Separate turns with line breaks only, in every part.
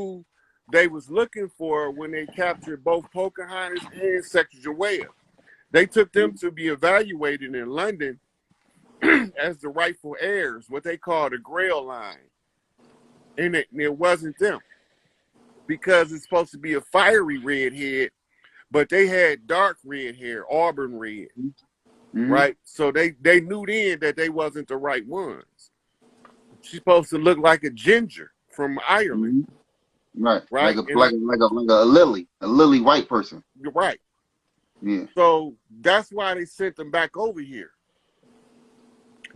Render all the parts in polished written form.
who they was looking for when they captured both Pocahontas and Sacagawea. They took them to be evaluated in London as the rightful heirs, what they call the Grail line. And it wasn't them, because it's supposed to be a fiery red head, but they had dark red hair, auburn red, right? So they knew then that they wasn't the right ones. She's supposed to look like a ginger from Ireland.
Right.
Right.
Like a lily white person.
You're right.
Yeah.
So that's why they sent them back over here.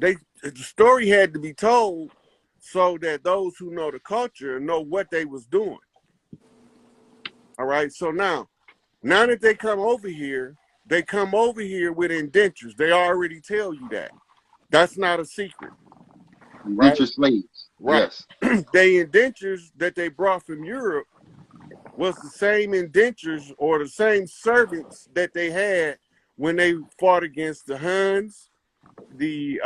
The story had to be told so that those who know the culture know what they was doing. All right. So now that they come over here with indentures. They already tell you that. That's not a secret.
Indentured
right?
slaves.
Right.
Yes.
They indentures that they brought from Europe was the same indentures or the same servants that they had when they fought against the Huns, the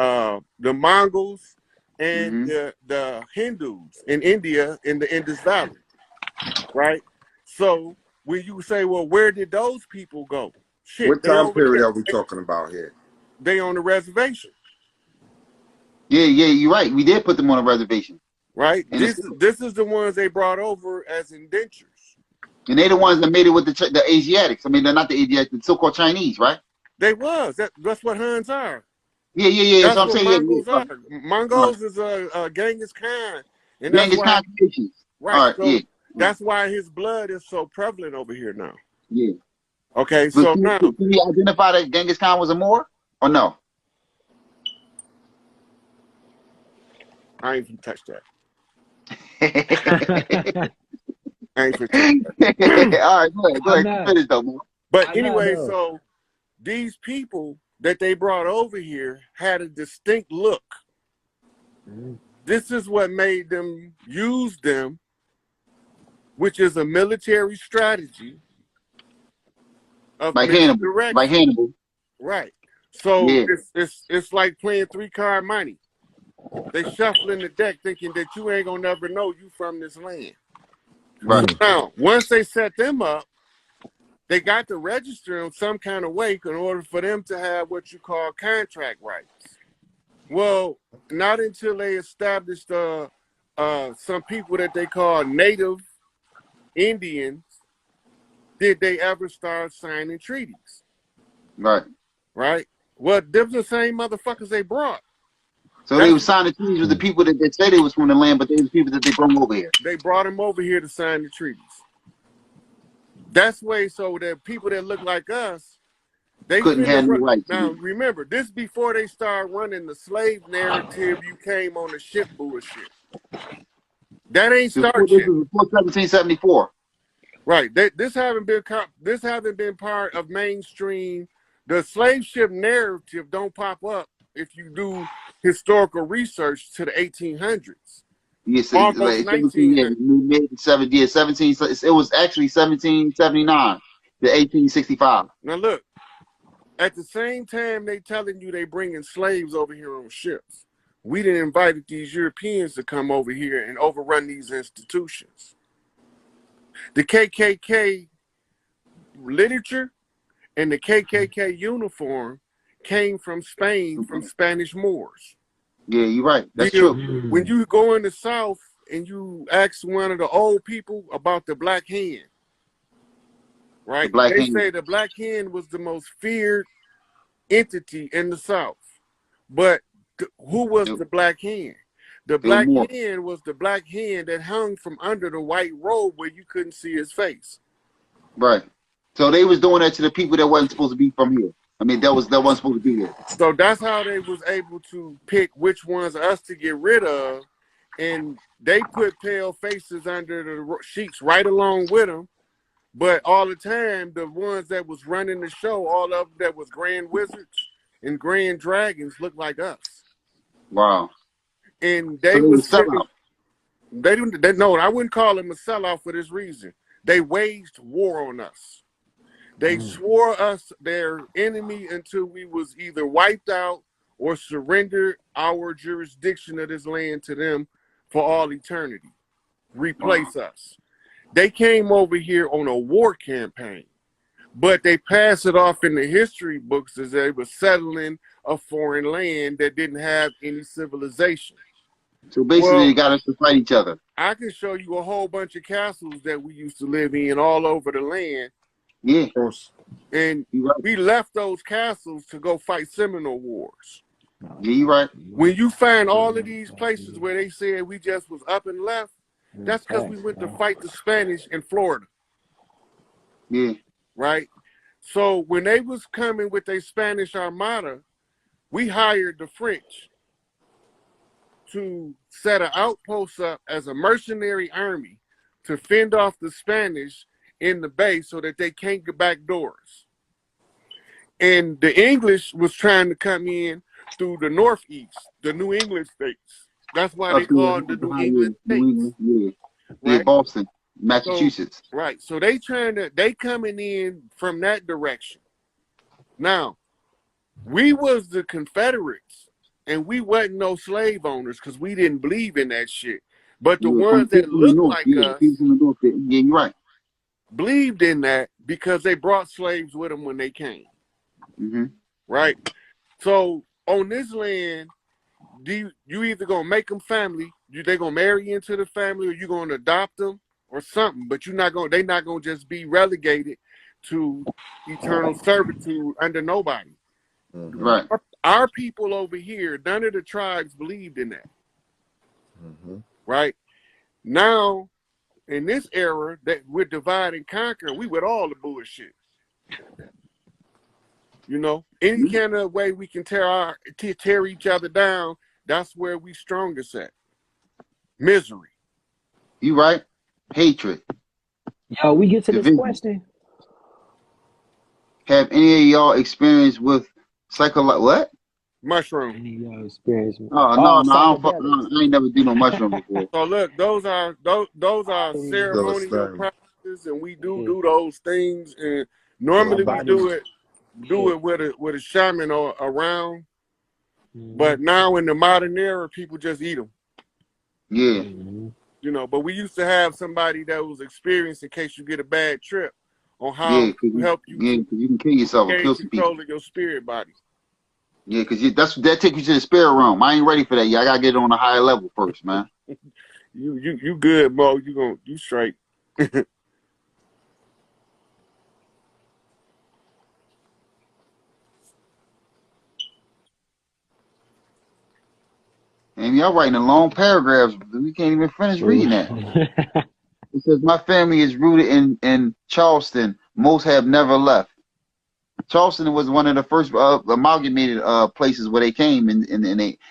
Mongols, and the Hindus in India in the Indus Valley, right? So when you say, well, where did those people go? Shit,
what time period are we talking about here?
They on the reservation.
Yeah, you're right. We did put them on a reservation.
Right? This is the ones they brought over as indentures.
And they're the ones that made it with the Asiatics. I mean, they're not the Asiatics, the so-called Chinese, right?
They was. That's what Huns are.
Yeah.
That's
what
what Mongols are. Mongols is Genghis Khan. And that's
Genghis Khan creations.
Right.
All right,
so that's why his blood is so prevalent over here now.
Yeah.
Okay, so now...
Can you identify that Genghis Khan was a Moor or no?
I ain't gonna touch that. I ain't gonna touch that.
All right, go ahead. Finish though, man.
But anyway, so these people that they brought over here had a distinct look. This is what made them use them, which is a military strategy of
like Hannibal.
Right. So it's like playing 3-card money. They shuffling the deck thinking that you ain't gonna never know you from this land. Right. So now, once they set them up, they got to register them some kind of way in order for them to have what you call contract rights. Well, not until they established some people that they call native Indians did they ever start signing treaties.
Right.
Right? Well, them the same motherfuckers they brought.
So they were signing treaties with the people that they said they was from the land, but they was people that they brought over here.
They brought them over here to sign the treaties. That's way so that people that look like us, they
couldn't have no rights.
Now remember, this before they started running the slave narrative. You came on the ship bullshit. That ain't started yet.
Before 1774.
Right. This haven't been part of mainstream. The slave ship narrative don't pop up if you do historical research to the 1800s.
Yes, it was actually 1779 to 1865.
Now look, at the same time they telling you they bringing slaves over here on ships. We done invited these Europeans to come over here and overrun these institutions. The KKK literature and the KKK uniform came from Spain, from Spanish Moors.
Yeah, you're right. That's true.
When you go in the South and you ask one of the old people about the Black Hen, right? They say the Black Hen was the most feared entity in the South. But who was the Black Hen? The Black Hen was the Black Hen that hung from under the white robe where you couldn't see his face.
Right. So they was doing that to the people that wasn't supposed to be from here. I mean, that wasn't supposed to be here.
So that's how they was able to pick which ones us to get rid of, and they put pale faces under the sheets right along with them. But all the time, the ones that was running the show, all of them that was Grand Wizards and Grand Dragons looked like us.
Wow.
And they was sellout. No, I wouldn't call them a sellout for this reason. They waged war on us. They swore us their enemy until we was either wiped out or surrendered our jurisdiction of this land to them for all eternity. Replace us. They came over here on a war campaign, but they pass it off in the history books as they were settling a foreign land that didn't have any civilization.
So basically,
Well,
they got us to fight each other.
I can show you a whole bunch of castles that we used to live in all over the land.
Yeah.
And
Right.
we left those castles to go fight Seminole Wars.
Yeah, you right.
When you find all of these places where they said we just was up and left, that's because we went to fight the Spanish in Florida.
Yeah.
Right? So when they was coming with their Spanish Armada, we hired the French to set an outpost up as a mercenary army to fend off the Spanish in the bay so that they can't get back doors. And the English was trying to come in through the Northeast, the New England states. That's why they call it the New England states.
Yeah.
Right?
Yeah, Boston, Massachusetts.
So, right. So they coming in from that direction. Now, we was the Confederates, and we wasn't no slave owners because we didn't believe in that shit. But the ones that looked like us,
yeah, you're right,
believed in that because they brought slaves with them when they came.
Mm-hmm.
Right? So on this land, you either gonna make them family, they gonna marry into the family, or you gonna adopt them or something. But they're not gonna just be relegated to eternal servitude under nobody.
Mm-hmm. Right.
Our people over here, none of the tribes believed in that.
Mm-hmm.
Right? Now, in this era that we're divide and conquer, we with all the bullshit. You know, any kind of way we can tear each other down, that's where we strongest at. Misery.
You right. Hatred.
Yo, we get to this
Division.
question.
Have any of y'all experience with what?
Mushroom.
Any of y'all experience with
no, I ain't never do no mushroom before.
So look, those are ceremonial practices, and we do those things. And normally we do it with a shaman or around. But now in the modern era, people just eat them.
Yeah.
You know, but we used to have somebody that was experienced in case you get a bad trip on how to help you.
Yeah, because you can kill yourself or kill some people.
Control of your spirit body. Yeah,
because that takes you to the spirit realm. I ain't ready for that yet. I gotta get it on a higher level first, man.
You good, Mo. You straight.
And y'all writing a long paragraphs. We can't even finish reading that. It says, my family is rooted in Charleston. Most have never left. Charleston was one of the first amalgamated places where they came, and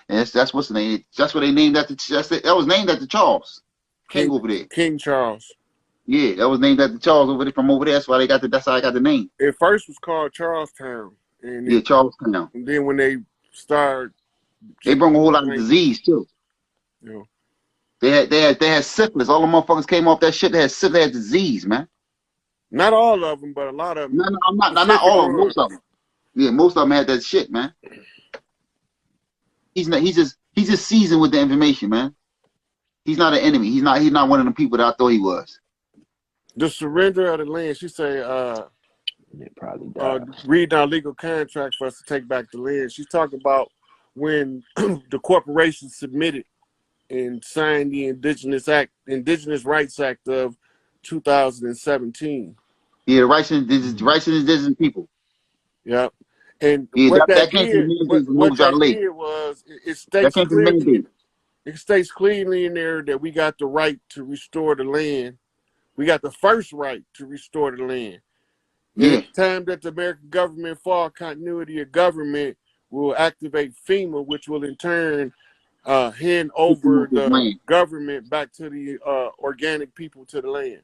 that's what's the name. That's what they named after. That was named after Charles King over there.
King Charles.
Yeah, that was named after Charles over there from over there. That's why that's how I got the name.
It first was called Charlestown. And
Charlestown.
And then when they started,
they brought a whole lot of disease too.
Yeah.
They had syphilis. All the motherfuckers came off that shit. They had syphilis, they had disease, man.
Not all of them, but a lot of them.
No, not all of them. Most of them. Yeah, most of them had that shit, man. He's just seasoned with the information, man. He's not an enemy. He's not one of the people that I thought he was.
The surrender of the land. She say, read our legal contract for us to take back the land. She's talking about when the corporation submitted and signed the Indigenous Rights Act of 2017.
Yeah, the rights of indigenous people.
Yeah. And
yeah,
what that
did
was it states clearly in there that we got the right to restore the land. We got the first right to restore the land. Yeah. At the time that the American government fall continuity of government will activate FEMA, which will in turn hand over the government back to the organic people to the land.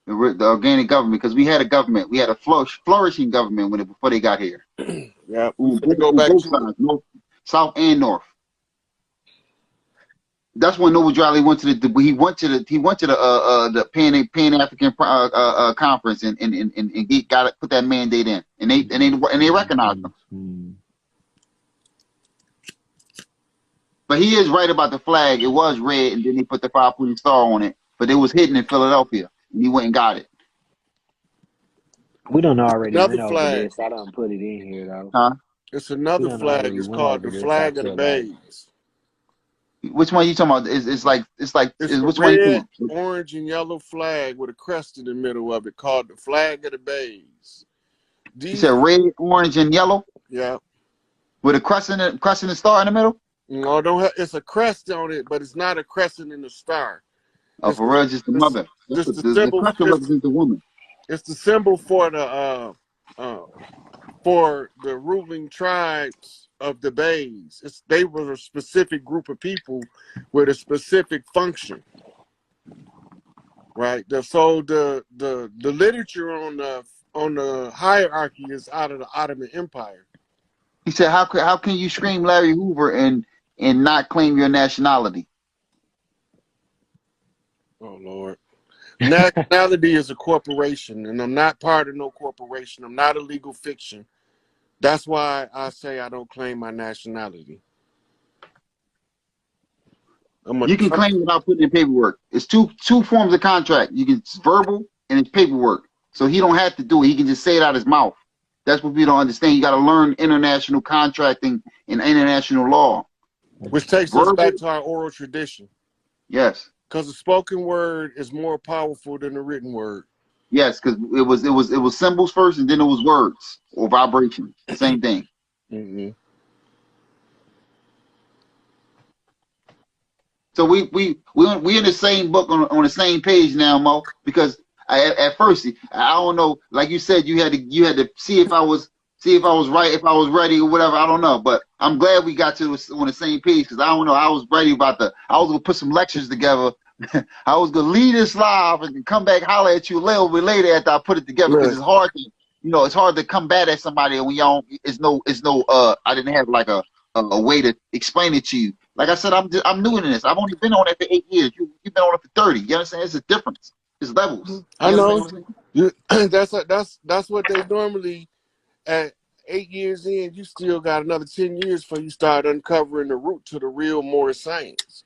The organic government, because we had a government. We had a flourishing government before they got here.
Yeah.
Go back both sides, north, south and north. That's when Noble Dryly went to the Pan African conference and put that mandate in, and they recognized them. But he is right about the flag. It was red, and then they put the 5-point star on it. But it was hidden in Philadelphia. and he went and got it.
We don't already
Another
went over
flag.
this. I don't put it in here though.
Huh?
It's
We
another
don't
flag.
already
It's
went
called
over
the
this. I
flag of the
feel like
Bays.
Which one you talking about? It's like
It's a
which one you
red,
talking about?
orange, and yellow flag with a crest in the middle of it called the flag of the Bays.
You said red, orange, and yellow
Yeah.
with a crescent and star in the middle.
No, don't have. It's a crest on it, but it's not a crescent in the star.
Oh,
It's
for real, just the
it's,
mother. That's
it's
what
the
the
symbol.
crescent represents the woman.
It's the symbol for the ruling tribes of the Bays. They were a specific group of people with a specific function, right? So the literature on the hierarchy is out of the Ottoman Empire.
He said, how can you scream Larry Hoover and not claim your nationality?
Oh Lord. Nationality is a corporation, and I'm not part of no corporation. I'm not a legal fiction. That's why I say I don't claim my nationality.
You can claim without putting in paperwork. It's two forms of contract. It's verbal and it's paperwork. So he don't have to do it. He can just say it out his mouth. That's what people don't understand. You got to learn international contracting and international law.
Which takes us back to our oral tradition.
Yes.
Because the spoken word is more powerful than the written word.
Yes, because it was symbols first, and then it was words or vibrations. Same thing.
Mm-hmm.
So we in the same book on the same page now, Mo. Because at first I don't know, like you said, you had to see if I was right, if I was ready or whatever. I don't know, but I'm glad we got to on the same page because I don't know. I was ready I was gonna put some lectures together. I was gonna lead this live and come back holler at you a little bit later after I put it together because it's hard to it's hard to combat at somebody when y'all it's no I didn't have like a way to explain it to you. Like I said, I'm new in this. I've only been on it for 8 years. You've been on it for 30. You understand? It's a difference. It's levels.
I know. That's what they normally at 8 years in. You still got another 10 years before you start uncovering the root to the real Moorish science.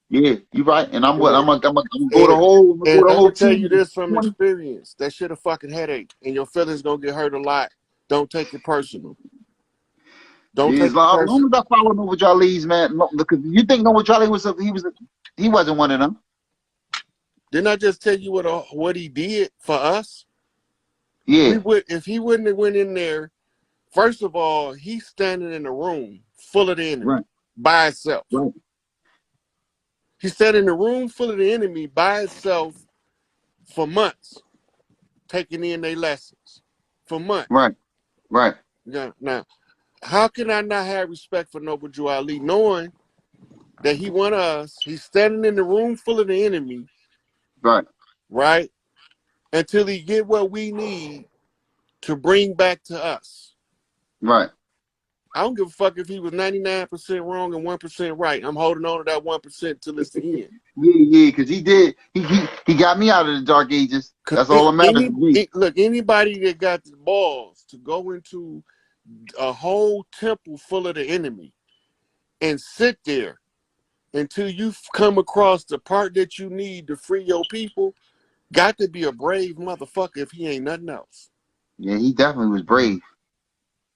Yeah, you're right. And I'm gonna go
And
the
I'm
whole
gonna tell you
team.
this from experience. That shit a fucking headache, and your feelings gonna get hurt a lot. Don't take it personal. Don't take
As
it
long
personal.
as I follow Nova Jalees, man. Because you think Nova Jalees he wasn't one of them.
Didn't I just tell you what he did for us?
Yeah.
If he wouldn't have went in there. First of all, he's standing in a room full of the enemy by himself.
Right.
He's standing in a room full of the enemy by himself for months, taking in their lessons for months.
Right.
Now, how can I not have respect for Noble Drew Ali, knowing that he won us? He's standing in the room full of the enemy, right, until he get what we need to bring back to us.
Right.
I don't give a fuck if he was 99% wrong and 1% right. I'm holding on to that 1% till it's the end.
Yeah, because he did. He got me out of the dark ages. That's all that matters to me.
Look, anybody that got the balls to go into a whole temple full of the enemy and sit there until you come across the part that you need to free your people, got to be a brave motherfucker if he ain't nothing else.
Yeah, he definitely was brave.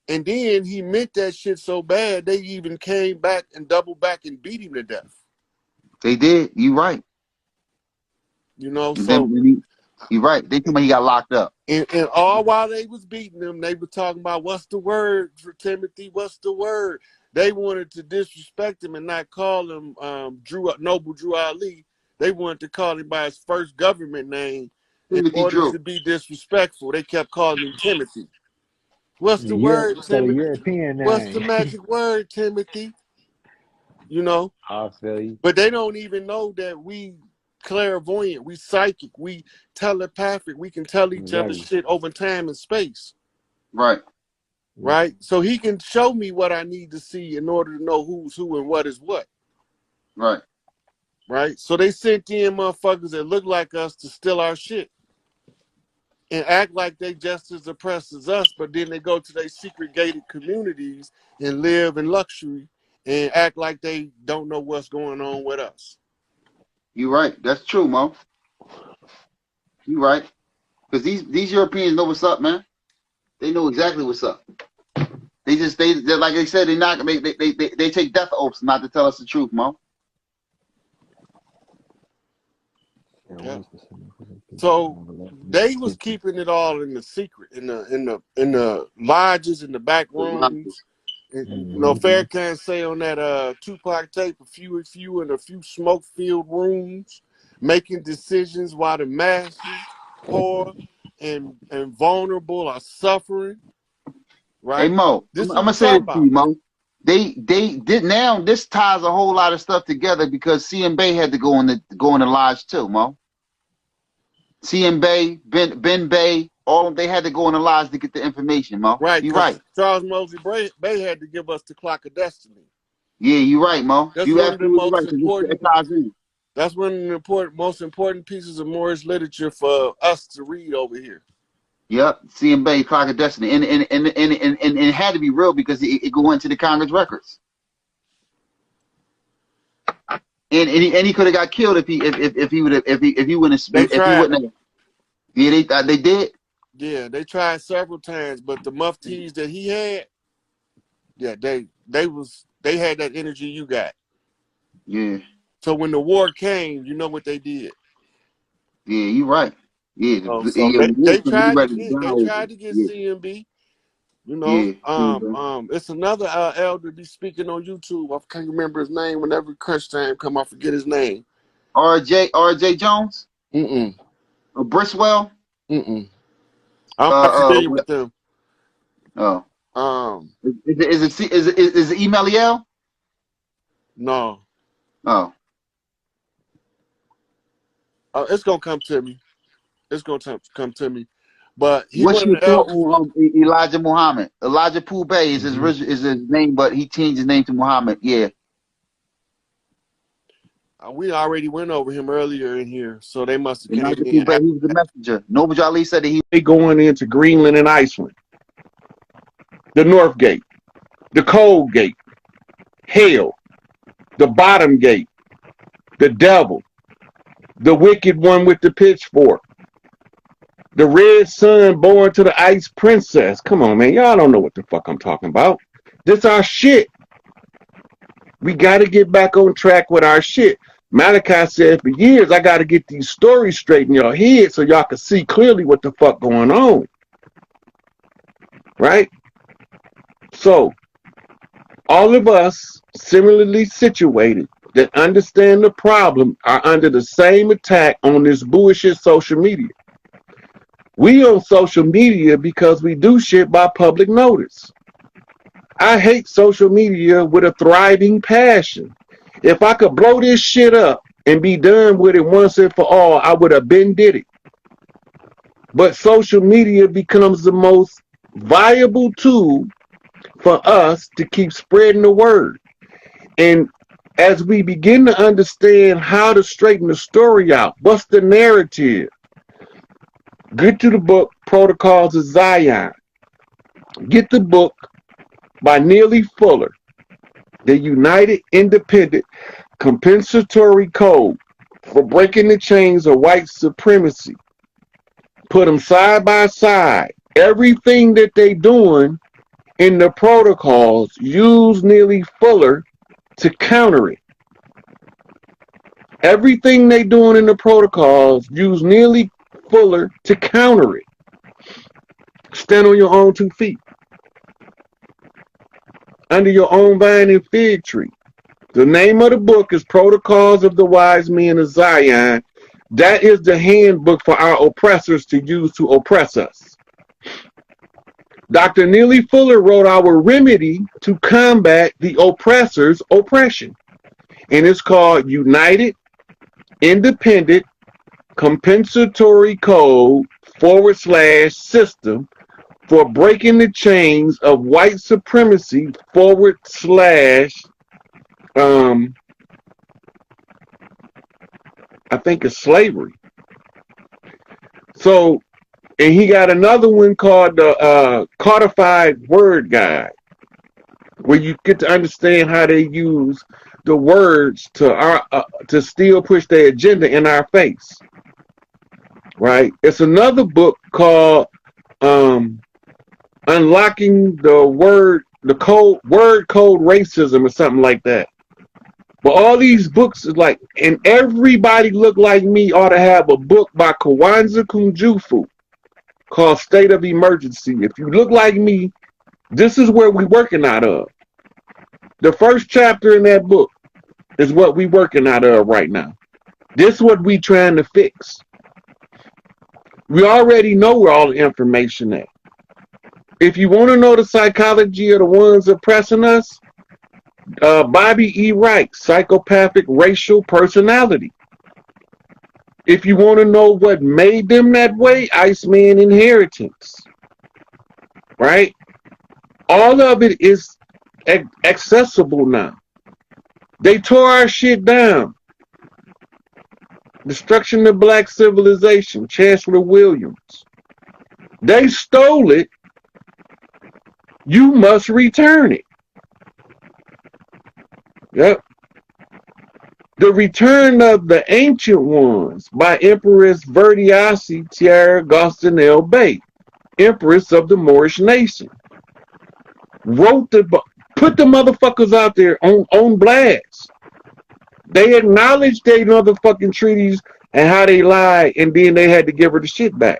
And then he meant that shit so bad, they even came back and doubled back and beat him to death.
They did. You right.
You know,
and
so
you're right. They told me he got locked up.
And all while they was beating him, they were talking about what's the word for Timothy? What's the word? They wanted to disrespect him and not call him Noble Drew Ali. They wanted to call him by his first government name in order to be disrespectful. They kept calling him Timothy. What's the word, Timothy?
European name.
What's the magic word, Timothy? You know?
I feel you.
But they don't even know that we clairvoyant, we psychic, we telepathic, we can tell each other shit over time and space. Right? So he can show me what I need to see in order to know who's who and what is what. Right? So they sent in motherfuckers that look like us to steal our shit and act like they just as oppressed as us, but then they go to their secret gated communities and live in luxury and act like they don't know what's going on with us.
You're right. That's true, Mo. You right. Because these Europeans know what's up, man. They know exactly what's up. They like they said, they take death oaths not to tell us the truth, Mo.
Yeah. So they was keeping it all in the secret, in the lodges, in the back rooms. And, you know, Farrakhan say on that Tupac tape, a few in a few smoke-filled rooms, making decisions while the masses, poor and vulnerable, are suffering. Right?
Hey Mo,
This
I'm
is what
gonna
we
say
talking
this to
about.
you, Mo. They did now. This ties a whole lot of stuff together because CM Bay had to go in the lodge too, Mo. CM Bay, Ben Bay, all of they had to go in the lodge to get the information, Mo.
Right,
You
because
right.
Charles Mosley Bay had to give us the clock of destiny.
Yeah, you right, Mo.
That's
You
one of the
absolutely
most
right.
important.
It ties in.
That's one of the most important pieces of Moorish literature for us to read over here.
Yep, CM Bay, clock of destiny, and it had to be real because it go into the Congress records. And he could have got killed if he wouldn't have. Yeah, they did.
Yeah, they tried several times, but the muftis that he had, yeah, they had that energy you got.
Yeah.
So when the war came, you know what they did.
Yeah, you right. Yeah,
So they tried to get
Yeah.
CMB. You know,
Yeah.
it's another elder be speaking on YouTube. I can't remember his name. Whenever crunch time come, I forget his name.
RJ Jones? Or Briswell?
I'm not familiar with them.
Oh. Is it Emeliel?
No.
Oh.
It's gonna come to me. It's gonna come to me. But he
What's your
wanted
thought on Elijah Muhammad? Elijah Pooh Bay is his name, but he changed his name to Muhammad. Yeah.
We already went over him earlier in here, so they must have came
Elijah
in.
Pooh Bay, he was the messenger. Noble Ali said that he
going into Greenland and Iceland, the North Gate, the Cold Gate, Hell, the Bottom Gate, the Devil, the Wicked One with the pitchfork, the Red Sun born to the Ice Princess. Come on, man. Y'all don't know what the fuck I'm talking about. This our shit. We got to get back on track with our shit. Malachi said for years, I got to get these stories straight in your head so y'all can see clearly what the fuck going on. Right? So, all of us similarly situated that understand the problem are under the same attack on this bullshit social media. We on social media because we do shit by public notice. I hate social media with a thriving passion. If I could blow this shit up and be done with it once and for all, I would have been did it. But social media becomes the most viable tool for us to keep spreading the word. And as we begin to understand how to straighten the story out, what's the narrative? Get to the book, Protocols of Zion. Get the book by Neely Fuller, The United Independent Compensatory Code for Breaking the Chains of White Supremacy. Put them side by side. Everything that they doing in the protocols, use Neely Fuller to counter it. Everything they doing in the protocols, use Neely Fuller to counter it. Stand on your own 2 feet. Under your own vine and fig tree. The name of the book is Protocols of the Wise Men of Zion. That is the handbook for our oppressors to use to oppress us. Dr. Neely Fuller wrote our remedy to combat the oppressor's oppression. And it's called United Independent Compensatory Code /system for breaking the chains of white supremacy / I think it's slavery. So, and he got another one called the Codified Word Guide, where you get to understand how they use the words to still push their agenda in our face. right? It's another book called Unlocking the Word Code Racism or something like that. But all these books is like, and everybody look like me ought to have a book by Kwanzaa Kunjufu called State of Emergency. If you look like me, this is where we working out of. The first chapter in that book is what we working out of right now. This is what we trying to fix. We already know where all the information at. If you want to know the psychology of the ones oppressing us, Bobby E. Wright, Psychopathic Racial Personality. If you want to know what made them that way, Iceman Inheritance. Right? All of it is accessible now. They tore our shit down. Destruction of Black Civilization, Chancellor Williams. They stole it. You must return it. Yep. The Return of the Ancient Ones by Empress Verdiasi Tiara Gostinel Bey, Empress of the Moorish Nation. Wrote the book, put the motherfuckers out there on blast. They acknowledged their motherfucking treaties and how they lied, and then they had to give her the shit back.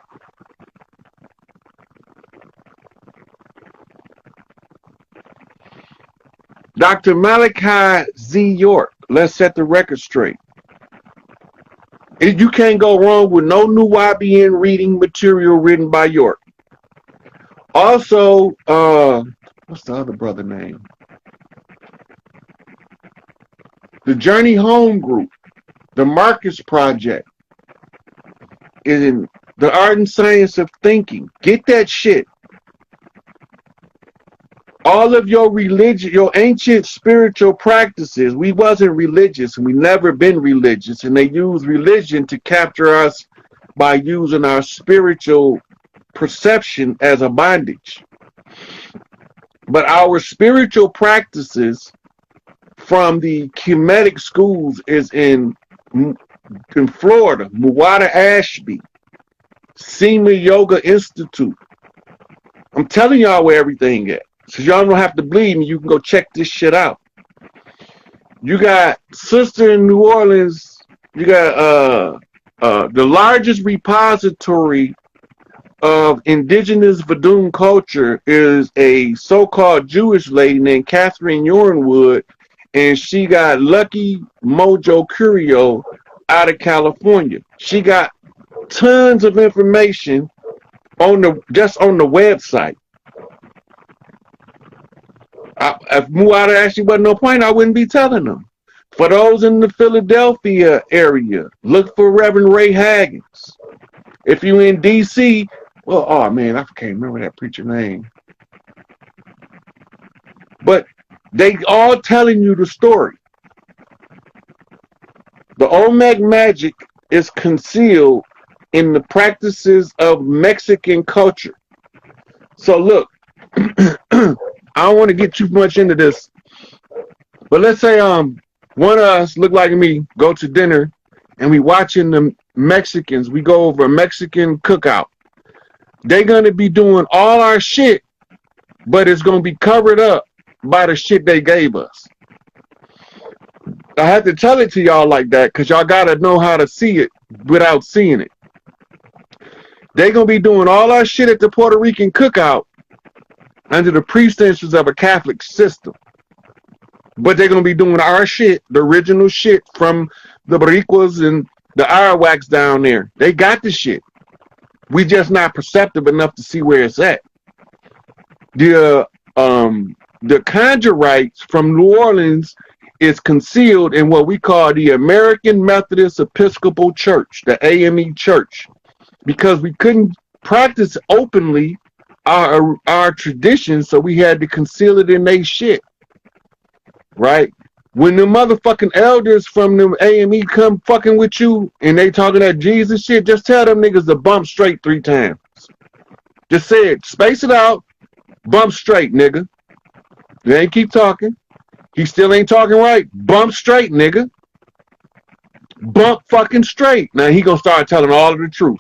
Dr. Malachi Z. York, let's set the record straight. You can't go wrong with no new YBN reading material written by York. Also, what's the other brother name? The Journey Home Group, the Marcus Project, is in the Art and Science of Thinking. Get that shit. All of your religion, your ancient spiritual practices, we wasn't religious, and we never been religious, and they use religion to capture us by using our spiritual perception as a bondage. But our spiritual practices from the Kemetic schools is in Florida, Muwata Ashby, Sema Yoga Institute. I'm telling y'all where everything is. So y'all don't have to believe me. You can go check this shit out. You got Sister in New Orleans. You got the largest repository of indigenous Vadum culture is a so-called Jewish lady named Catherine Yorenwood, and she got Lucky Mojo Curio out of California. She got tons of information just on the website. If Muwata actually wasn't no point, I wouldn't be telling them. For those in the Philadelphia area, look for Reverend Ray Haggins. If you're in D.C., well, oh man, I can't remember that preacher name. But they all telling you the story. The Olmec magic is concealed in the practices of Mexican culture. So look, I don't want to get too much into this, but let's say one of us look like me, go to dinner, and we watching the Mexicans. We go over a Mexican cookout. They're gonna be doing all our shit, but it's gonna be covered up by the shit they gave us. I had to tell it to y'all like that because y'all gotta know how to see it without seeing it. They're gonna be doing all our shit at the Puerto Rican cookout under the pretenses of a Catholic system. But they're going to be doing our shit, the original shit from the Boricuas and the Arawaks down there. They got the shit. We just not perceptive enough to see where it's at. The conjure rites from New Orleans is concealed in what we call the American Methodist Episcopal Church, the AME Church, because we couldn't practice openly our traditions, so we had to conceal it in they shit, right? When the motherfucking elders from the AME come fucking with you and they talking that Jesus shit, just tell them niggas to bump straight 3 times. Just say it, space it out, bump straight, nigga. They ain't keep talking. He still ain't talking right. Bump straight, nigga. Bump fucking straight. Now he gonna start telling all of the truth.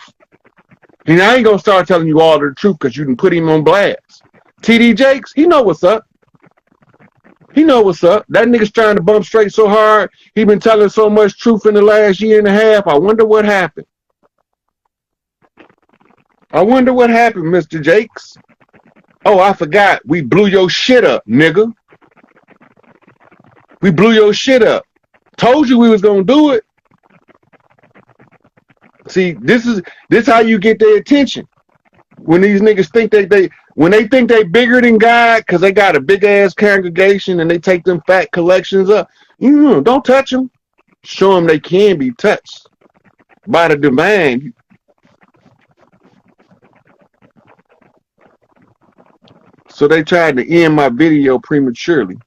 And I ain't gonna start telling you all the truth because you can put him on blast. TD Jakes, he know what's up. He know what's up. That nigga's trying to bump straight so hard. He been telling so much truth in the last year and a half. I wonder what happened. I wonder what happened, Mr. Jakes. Oh, I forgot. We blew your shit up, nigga. We blew your shit up. Told you we was gonna do it. See, this how you get their attention. When these niggas think when they think they bigger than God because they got a big ass congregation and they take them fat collections up, don't touch them. Show them they can be touched by the divine. So they tried to end my video prematurely.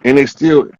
And they still